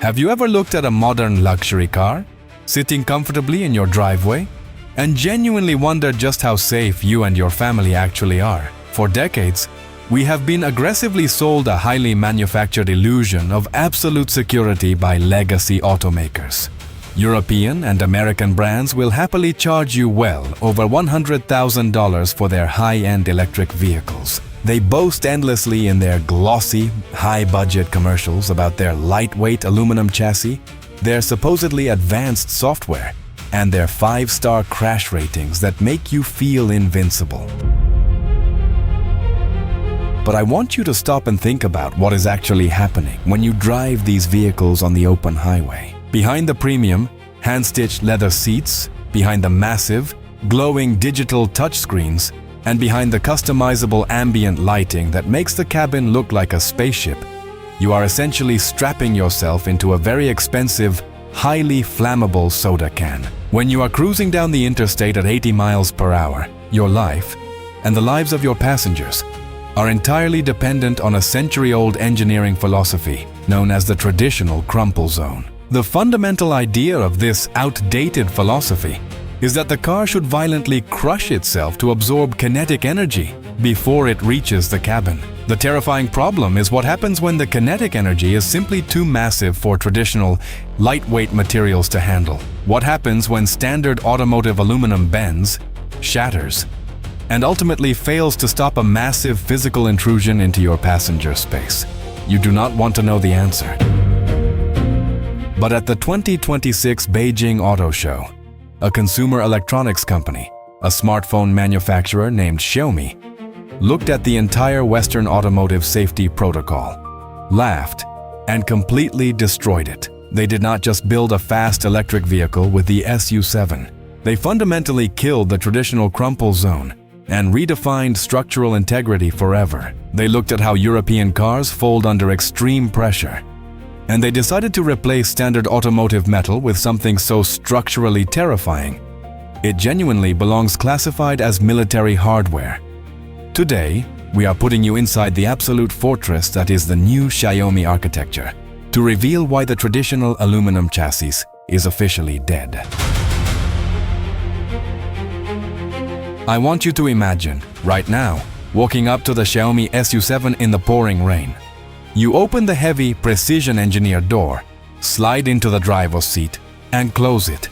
Have you ever looked at a modern luxury car, sitting comfortably in your driveway, and genuinely wondered just how safe you and your family actually are? For decades, we have been aggressively sold a highly manufactured illusion of absolute security by legacy automakers. European and American brands will happily charge you well over $100,000 for their high-end electric vehicles. They boast endlessly in their glossy, high-budget commercials about their lightweight aluminum chassis, their supposedly advanced software, and their 5-star crash ratings that make you feel invincible. But I want you to stop and think about what is actually happening when you drive these vehicles on the open highway. Behind the premium, hand-stitched leather seats, behind the massive, glowing digital touchscreens, and behind the customizable ambient lighting that makes the cabin look like a spaceship, you are essentially strapping yourself into a very expensive, highly flammable soda can. When you are cruising down the interstate at 80 miles per hour, your life, and the lives of your passengers, are entirely dependent on a century-old engineering philosophy known as the traditional crumple zone. The fundamental idea of this outdated philosophy is that the car should violently crush itself to absorb kinetic energy before it reaches the cabin. The terrifying problem is what happens when the kinetic energy is simply too massive for traditional, lightweight materials to handle. What happens when standard automotive aluminum bends, shatters, and ultimately fails to stop a massive physical intrusion into your passenger space? You do not want to know the answer. But at the 2026 Beijing Auto Show, a consumer electronics company, a smartphone manufacturer named Xiaomi, looked at the entire Western automotive safety protocol, laughed, and completely destroyed it. They did not just build a fast electric vehicle with the SU7. They fundamentally killed the traditional crumple zone and redefined structural integrity forever. They looked at how European cars fold under extreme pressure, and they decided to replace standard automotive metal with something so structurally terrifying, it genuinely belongs classified as military hardware. Today, we are putting you inside the absolute fortress that is the new Xiaomi architecture, to reveal why the traditional aluminum chassis is officially dead. I want you to imagine, right now, walking up to the Xiaomi SU7 in the pouring rain. You open the heavy, precision-engineered door, slide into the driver's seat, and close it.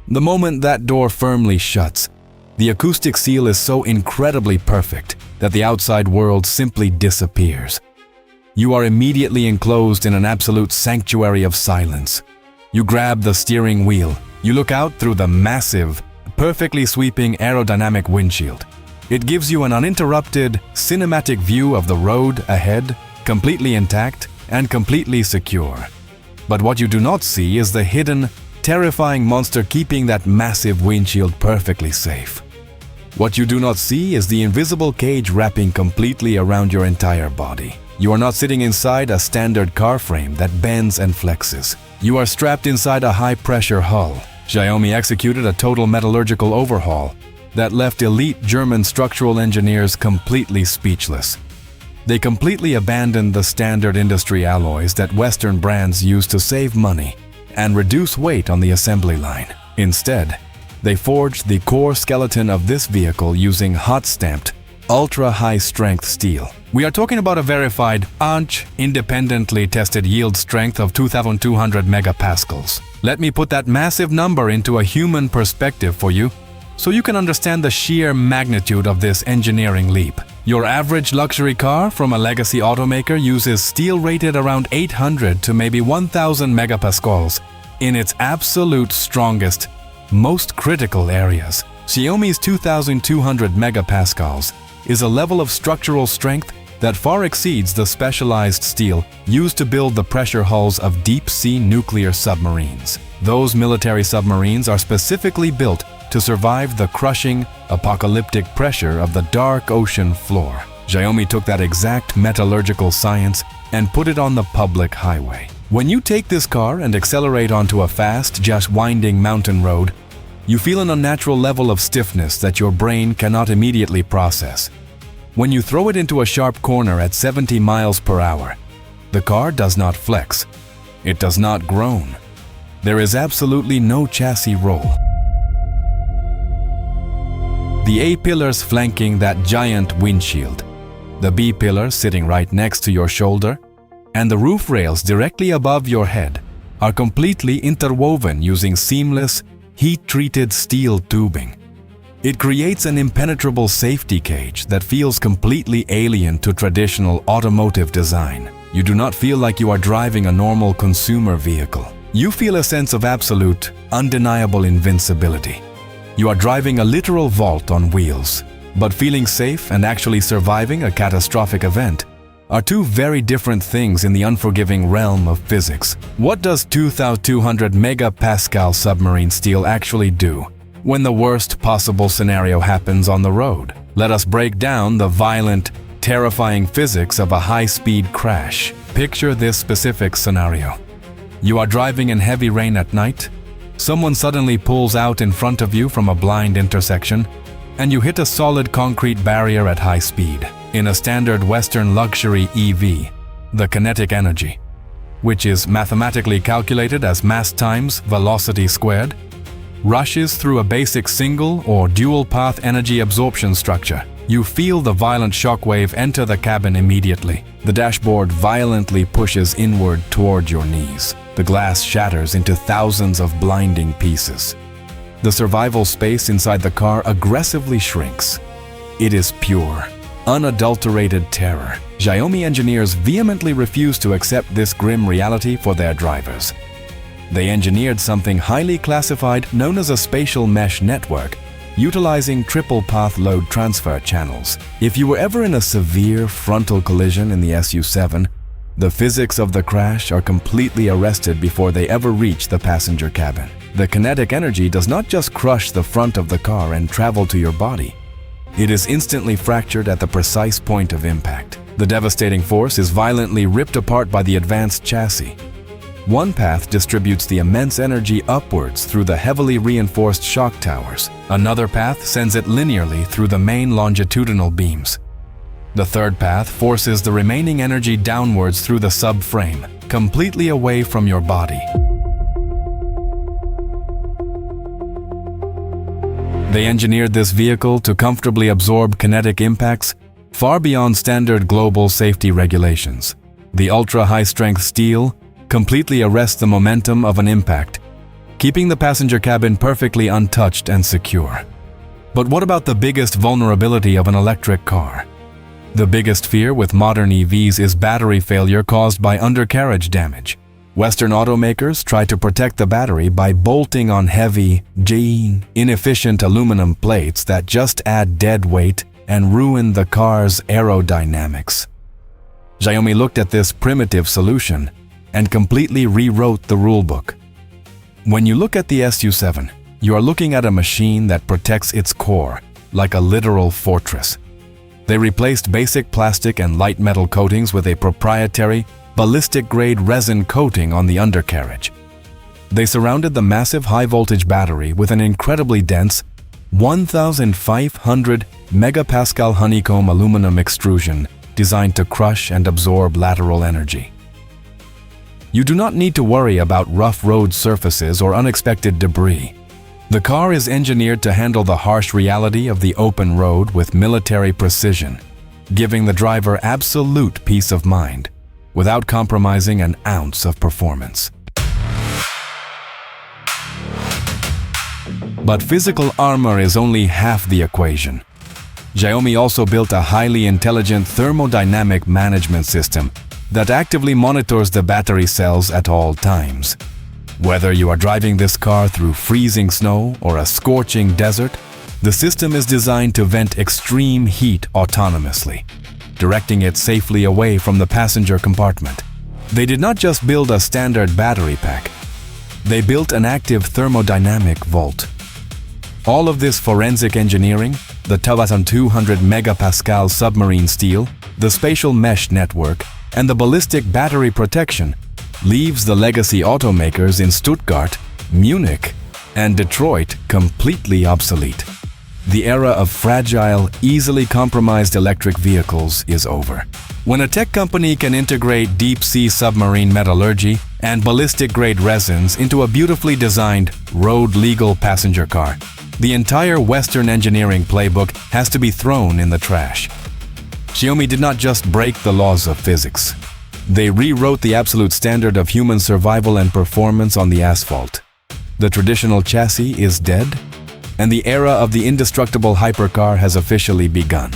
The moment that door firmly shuts, the acoustic seal is so incredibly perfect that the outside world simply disappears. You are immediately enclosed in an absolute sanctuary of silence. You grab the steering wheel. You look out through the massive, perfectly sweeping aerodynamic windshield. It gives you an uninterrupted, cinematic view of the road ahead, completely intact and completely secure. But what you do not see is the hidden, terrifying monster keeping that massive windshield perfectly safe. What you do not see is the invisible cage wrapping completely around your entire body. You are not sitting inside a standard car frame that bends and flexes. You are strapped inside a high-pressure hull. Xiaomi executed a total metallurgical overhaul that left elite German structural engineers completely speechless. They completely abandoned the standard industry alloys that Western brands use to save money and reduce weight on the assembly line. Instead, they forged the core skeleton of this vehicle using hot-stamped, ultra-high-strength steel. We are talking about a verified ANCH independently tested yield strength of 2,200 megapascals. Let me put that massive number into a human perspective for you, so you can understand the sheer magnitude of this engineering leap. Your average luxury car from a legacy automaker uses steel rated around 800 to maybe 1,000 megapascals in its absolute strongest, most critical areas. Xiaomi's 2,200 megapascals is a level of structural strength that far exceeds the specialized steel used to build the pressure hulls of deep-sea nuclear submarines. Those military submarines are specifically built to survive the crushing, apocalyptic pressure of the dark ocean floor. Xiaomi took that exact metallurgical science and put it on the public highway. When you take this car and accelerate onto a fast, just winding mountain road, you feel an unnatural level of stiffness that your brain cannot immediately process. When you throw it into a sharp corner at 70 miles per hour, the car does not flex. It does not groan. There is absolutely no chassis roll. The A pillars flanking that giant windshield, the B pillar sitting right next to your shoulder, and the roof rails directly above your head are completely interwoven using seamless, heat-treated steel tubing. It creates an impenetrable safety cage that feels completely alien to traditional automotive design. You do not feel like you are driving a normal consumer vehicle. You feel a sense of absolute, undeniable invincibility. You are driving a literal vault on wheels, but feeling safe and actually surviving a catastrophic event are two very different things in the unforgiving realm of physics. What does 2,200 megapascal submarine steel actually do when the worst possible scenario happens on the road? Let us break down the violent, terrifying physics of a high-speed crash. Picture this specific scenario. You are driving in heavy rain at night. Someone suddenly pulls out in front of you from a blind intersection, and you hit a solid concrete barrier at high speed. In a standard Western luxury EV, the kinetic energy, which is mathematically calculated as mass times velocity squared, rushes through a basic single or dual-path energy absorption structure. You feel the violent shockwave enter the cabin immediately. The dashboard violently pushes inward toward your knees. The glass shatters into thousands of blinding pieces. The survival space inside the car aggressively shrinks. It is pure, unadulterated terror. Xiaomi engineers vehemently refuse to accept this grim reality for their drivers. They engineered something highly classified known as a spatial mesh network, utilizing triple-path load transfer channels. If you were ever in a severe frontal collision in the SU7, the physics of the crash are completely arrested before they ever reach the passenger cabin. The kinetic energy does not just crush the front of the car and travel to your body. It is instantly fractured at the precise point of impact. The devastating force is violently ripped apart by the advanced chassis. One path distributes the immense energy upwards through the heavily reinforced shock towers. Another path sends it linearly through the main longitudinal beams. The third path forces the remaining energy downwards through the subframe, completely away from your body. They engineered this vehicle to comfortably absorb kinetic impacts far beyond standard global safety regulations. The ultra-high-strength steel completely arrests the momentum of an impact, keeping the passenger cabin perfectly untouched and secure. But what about the biggest vulnerability of an electric car? The biggest fear with modern EVs is battery failure caused by undercarriage damage. Western automakers try to protect the battery by bolting on heavy, inefficient aluminum plates that just add dead weight and ruin the car's aerodynamics. Xiaomi looked at this primitive solution and completely rewrote the rulebook. When you look at the SU7, you are looking at a machine that protects its core like a literal fortress. They replaced basic plastic and light metal coatings with a proprietary ballistic-grade resin coating on the undercarriage. They surrounded the massive high-voltage battery with an incredibly dense 1,500 megapascal honeycomb aluminum extrusion designed to crush and absorb lateral energy. You do not need to worry about rough road surfaces or unexpected debris. The car is engineered to handle the harsh reality of the open road with military precision, giving the driver absolute peace of mind without compromising an ounce of performance. But physical armor is only half the equation. Xiaomi also built a highly intelligent thermodynamic management system that actively monitors the battery cells at all times. Whether you are driving this car through freezing snow or a scorching desert, the system is designed to vent extreme heat autonomously, directing it safely away from the passenger compartment. They did not just build a standard battery pack. They built an active thermodynamic vault. All of this forensic engineering, the 2,200 megapascal submarine steel, the spatial mesh network, and the ballistic battery protection leaves the legacy automakers in Stuttgart, Munich, and Detroit completely obsolete. The era of fragile, easily compromised electric vehicles is over. When a tech company can integrate deep-sea submarine metallurgy and ballistic-grade resins into a beautifully designed, road-legal passenger car. The entire Western engineering playbook has to be thrown in the trash. Xiaomi did not just break the laws of physics. They rewrote the absolute standard of human survival and performance on the asphalt. The traditional chassis is dead, and the era of the indestructible hypercar has officially begun.